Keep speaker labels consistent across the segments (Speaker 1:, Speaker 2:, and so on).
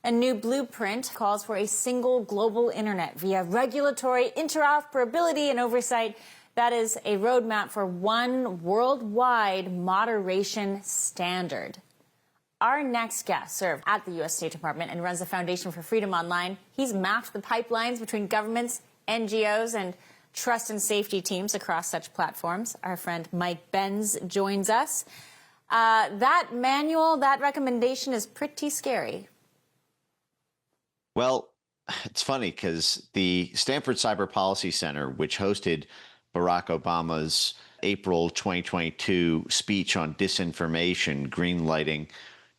Speaker 1: A new blueprint calls for a single global internet via regulatory interoperability and oversight. That is a roadmap for one worldwide moderation standard. Our next guest served at the U.S. State Department and runs the Foundation for Freedom Online. He's mapped the pipelines between governments, NGOs, and trust and safety teams across such platforms. Our friend Mike Benz joins us. That manual, that recommendation is pretty scary.
Speaker 2: Well, it's funny because the Stanford Cyber Policy Center, which hosted Barack Obama's April 2022 speech on disinformation, greenlighting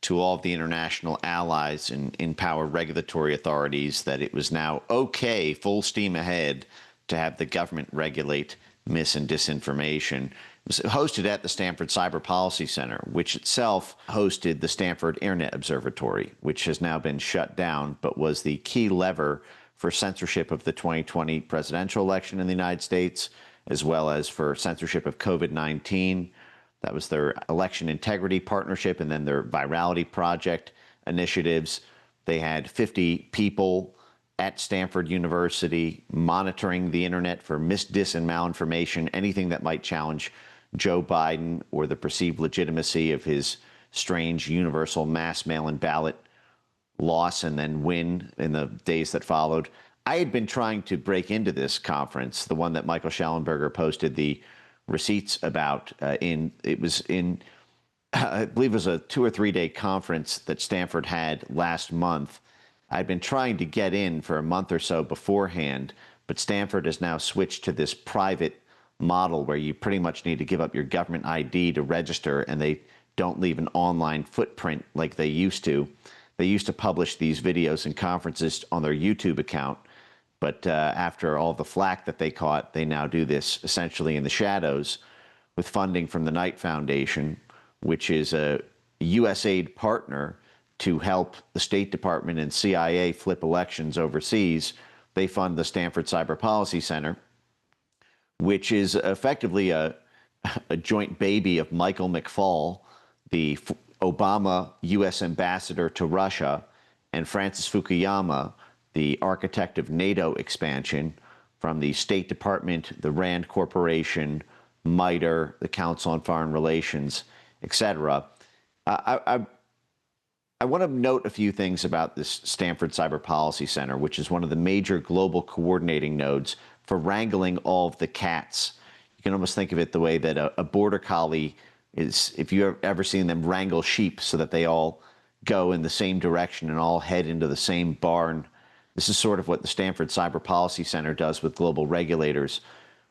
Speaker 2: to all of the international allies and in-power regulatory authorities that it was now okay, full steam ahead, to have the government regulate mis and disinformation. It was hosted at the Stanford Cyber Policy Center, which itself hosted the Stanford Internet Observatory, which has now been shut down, but was the key lever for censorship of the 2020 presidential election in the United States, as well as for censorship of COVID-19. That was their election integrity partnership and then their virality project initiatives. They had 50 people at Stanford University monitoring the internet for dis, and malinformation, anything that might challenge Joe Biden or the perceived legitimacy of his strange universal mass mail-in ballot loss and then win in the days that followed. I had been trying to break into this conference, the one that Michael Schellenberger posted the receipts about. I believe it was a 2 or 3 day conference that Stanford had last month. I'd been trying to get in for a month or so beforehand, but Stanford has now switched to this private model where you pretty much need to give up your government ID to register, and they don't leave an online footprint like they used to. They used to publish these videos and conferences on their YouTube account, but after all the flack that they caught, they now do this essentially in the shadows with funding from the Knight Foundation, which is a USAID partner to help the State Department and CIA flip elections overseas. They fund the Stanford Cyber Policy Center, which is effectively a joint baby of Michael McFaul, the Obama U.S. ambassador to Russia, and Francis Fukuyama, the architect of NATO expansion, from the State Department, the Rand Corporation, MITRE, the Council on Foreign Relations, etc. I want to note a few things about this Stanford Cyber Policy Center, which is one of the major global coordinating nodes for wrangling all of the cats. You can almost think of it the way that a border collie is, if you've ever seen them wrangle sheep so that they all go in the same direction and all head into the same barn. This is sort of what the Stanford Cyber Policy Center does with global regulators,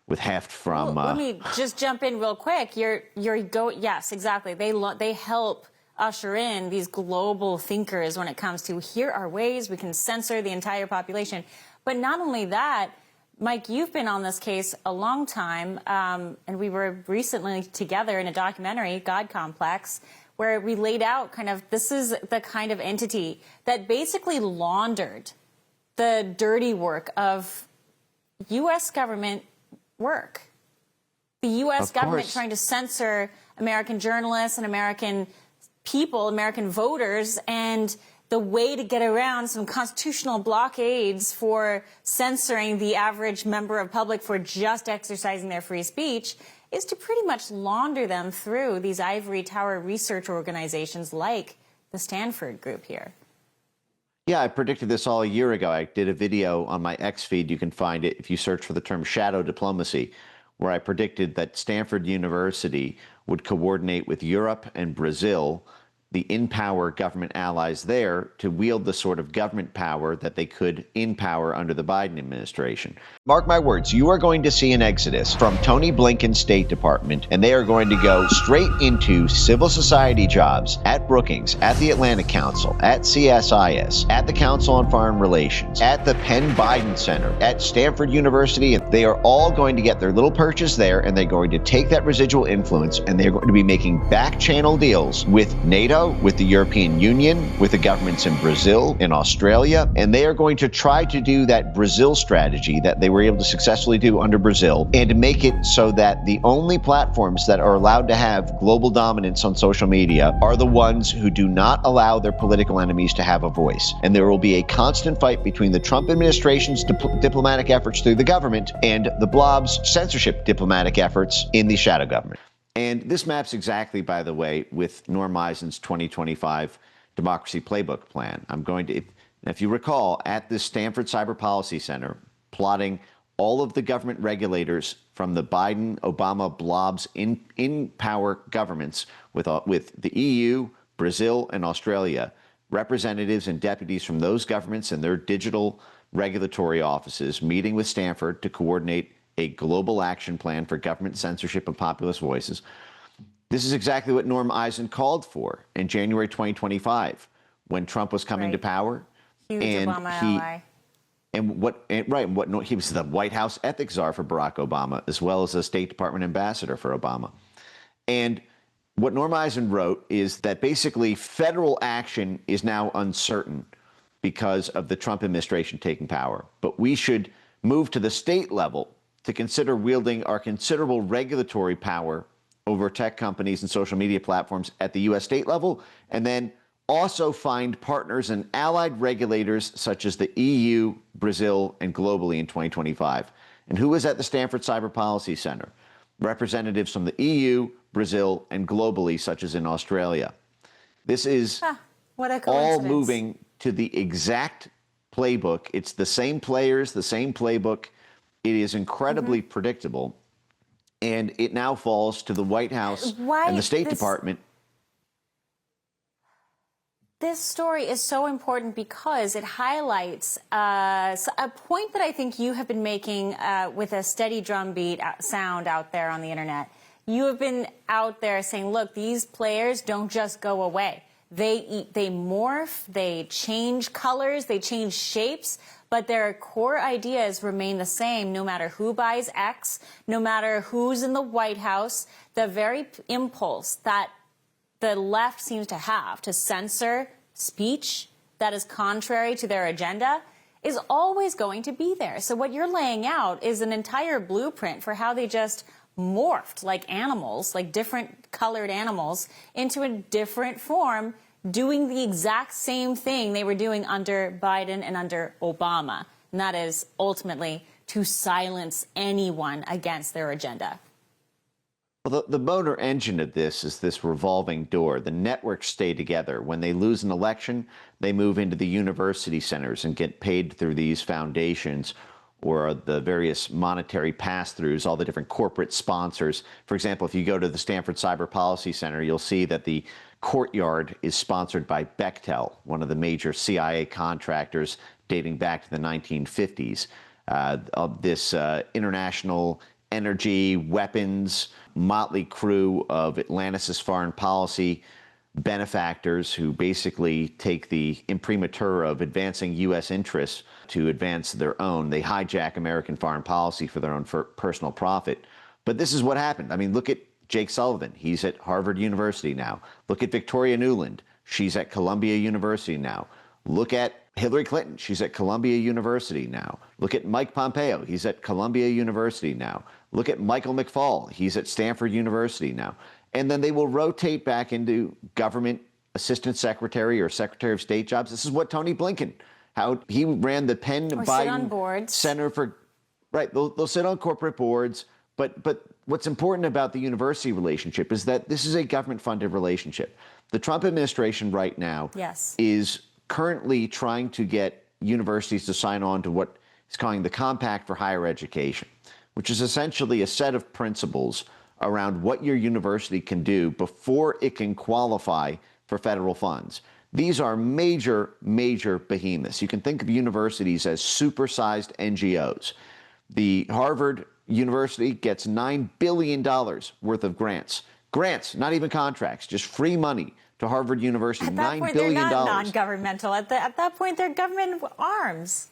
Speaker 2: with heft from...
Speaker 1: Well, let me just jump in real quick. Yes, exactly. They help usher in these global thinkers when it comes to, here are ways we can censor the entire population. But not only that, Mike, you've been on this case a long time, and we were recently together in a documentary, God Complex, where we laid out kind of, this is the kind of entity that basically laundered the dirty work of U.S. government work. The U.S. government trying to censor American journalists and American people, American voters, and the way to get around some constitutional blockades for censoring the average member of public for just exercising their free speech is to pretty much launder them through these ivory tower research organizations like the Stanford group here.
Speaker 2: Yeah, I predicted this all a year ago. I did a video on my X feed. You can find it if you search for the term shadow diplomacy, where I predicted that Stanford University would coordinate with Europe and Brazil, the in-power government allies there, to wield the sort of government power that they could in power under the Biden administration. Mark my words, you are going to see an exodus from Tony Blinken's State Department, and they are going to go straight into civil society jobs at Brookings, at the Atlantic Council, at CSIS, at the Council on Foreign Relations, at the Penn Biden Center, at Stanford University. They are all going to get their little perches there, and they're going to take that residual influence, and they're going to be making back channel deals with NATO NATO, with the European Union, with the governments in Brazil, in Australia, and they are going to try to do that Brazil strategy that they were able to successfully do under Brazil, and to make it so that the only platforms that are allowed to have global dominance on social media are the ones who do not allow their political enemies to have a voice. And there will be a constant fight between the Trump administration's diplomatic efforts through the government and the blob's censorship diplomatic efforts in the shadow government. And this maps exactly, by the way, with Norm Eisen's 2025 Democracy Playbook plan. I'm going to, if you recall, at the Stanford Cyber Policy Center, plotting all of the government regulators from the Biden, Obama blobs in power governments with the EU, Brazil, and Australia, representatives and deputies from those governments and their digital regulatory offices meeting with Stanford to coordinate a global action plan for government censorship of populist voices. This is exactly what Norm Eisen called for in January 2025 when Trump was coming to power.
Speaker 1: Huge Obama ally.
Speaker 2: He was the White House ethics czar for Barack Obama, as well as a State Department ambassador for Obama. And what Norm Eisen wrote is that basically federal action is now uncertain because of the Trump administration taking power. But we should move to the state level to consider wielding our considerable regulatory power over tech companies and social media platforms at the U.S. state level, and then also find partners and allied regulators such as the EU, Brazil, and globally in 2025. And who is at the Stanford Cyber Policy Center? Representatives from the EU, Brazil, and globally, such as in Australia. This is all moving to the exact playbook. It's the same players, the same playbook. It is incredibly predictable, and it now falls to the White House and the State Department.
Speaker 1: This story is so important because it highlights a point that I think you have been making with a steady drumbeat sound out there on the internet. You have been out there saying, look, these players don't just go away. They morph, they change colors, they change shapes, but their core ideas remain the same no matter who buys X, no matter who's in the White House. The very impulse that the left seems to have to censor speech that is contrary to their agenda is always going to be there. So what you're laying out is an entire blueprint for how they just morphed like animals, like different colored animals, into a different form, doing the exact same thing they were doing under Biden and under Obama. And that is ultimately to silence anyone against their agenda.
Speaker 2: Well, the motor engine of this is this revolving door. The networks stay together. When they lose an election, they move into the university centers and get paid through these foundations or the various monetary pass-throughs, all the different corporate sponsors. For example, if you go to the Stanford Cyber Policy Center, you'll see that the courtyard is sponsored by Bechtel, one of the major CIA contractors dating back to the 1950s. Of this international energy, weapons, motley crew of Atlantis' foreign policy benefactors who basically take the imprimatur of advancing U.S. interests to advance their own. They hijack American foreign policy for their own personal profit. But this is what happened. I mean, look at Jake Sullivan. He's at Harvard University now. Look at Victoria Nuland. She's at Columbia University now. Look at Hillary Clinton. She's at Columbia University now. Look at Mike Pompeo. He's at Columbia University now. Look at Michael McFaul. He's at Stanford University now. And then they will rotate back into government assistant secretary or secretary of state jobs. This is what Tony Blinken, how he ran the Penn Biden Center for, right, they'll sit on corporate boards. But what's important about the university relationship is that this is a government-funded relationship. The Trump administration right now is currently trying to get universities to sign on to what is calling the Compact for Higher Education, which is essentially a set of principles around what your university can do before it can qualify for federal funds. These are major, major behemoths. You can think of universities as supersized NGOs. The Harvard University gets $9 billion worth of grants. Grants, not even contracts, just free money to Harvard University.
Speaker 1: At that point, they're not non-governmental. At that point, they're government arms.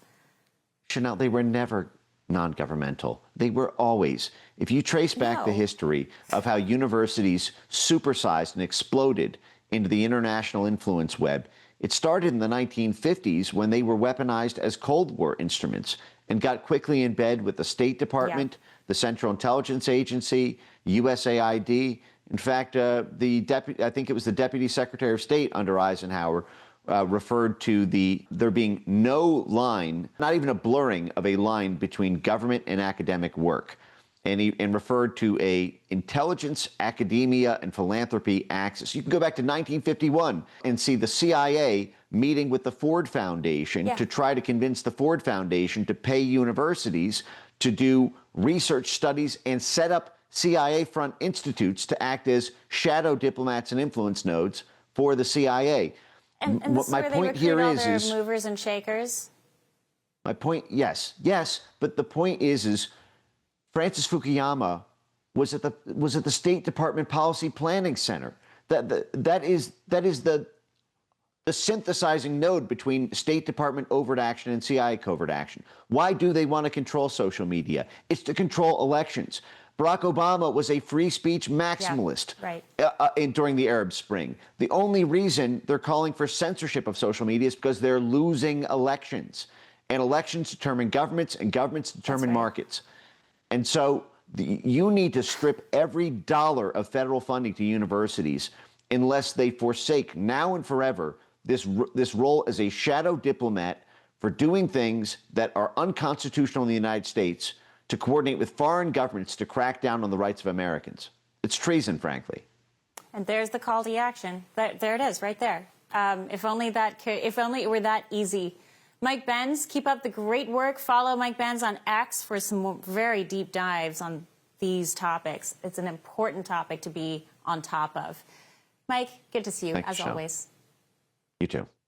Speaker 2: Chanel, they were never non-governmental. They were always. If you trace back the history of how universities supersized and exploded into the international influence web. It started in the 1950s when they were weaponized as Cold War instruments and got quickly in bed with the State Department, the Central Intelligence Agency, USAID. In fact, I think it was the Deputy Secretary of State under Eisenhower referred to there being no line, not even a blurring of a line between government and academic work. And referred to a intelligence, academia, and philanthropy axis. You can go back to 1951 and see the CIA meeting with the Ford Foundation to try to convince the Ford Foundation to pay universities to do research studies and set up CIA-front institutes to act as shadow diplomats and influence nodes for the CIA.
Speaker 1: And this is where they recruit all their movers and shakers?
Speaker 2: My point, yes, but the point is Francis Fukuyama was at the State Department Policy Planning Center. That is the synthesizing node between State Department overt action and CIA covert action. Why do they want to control social media? It's to control elections. Barack Obama was a free speech maximalist during the Arab Spring. The only reason they're calling for censorship of social media is because they're losing elections. And elections determine governments, and governments determine markets. And so you need to strip every dollar of federal funding to universities unless they forsake now and forever this role as a shadow diplomat for doing things that are unconstitutional in the United States to coordinate with foreign governments to crack down on the rights of Americans. It's treason, frankly.
Speaker 1: And there's the call to action. There it is, right there. If only it were that easy. Mike Benz, keep up the great work. Follow Mike Benz on X for some very deep dives on these topics. It's an important topic to be on top of. Mike, good to see you, as always.
Speaker 2: You too.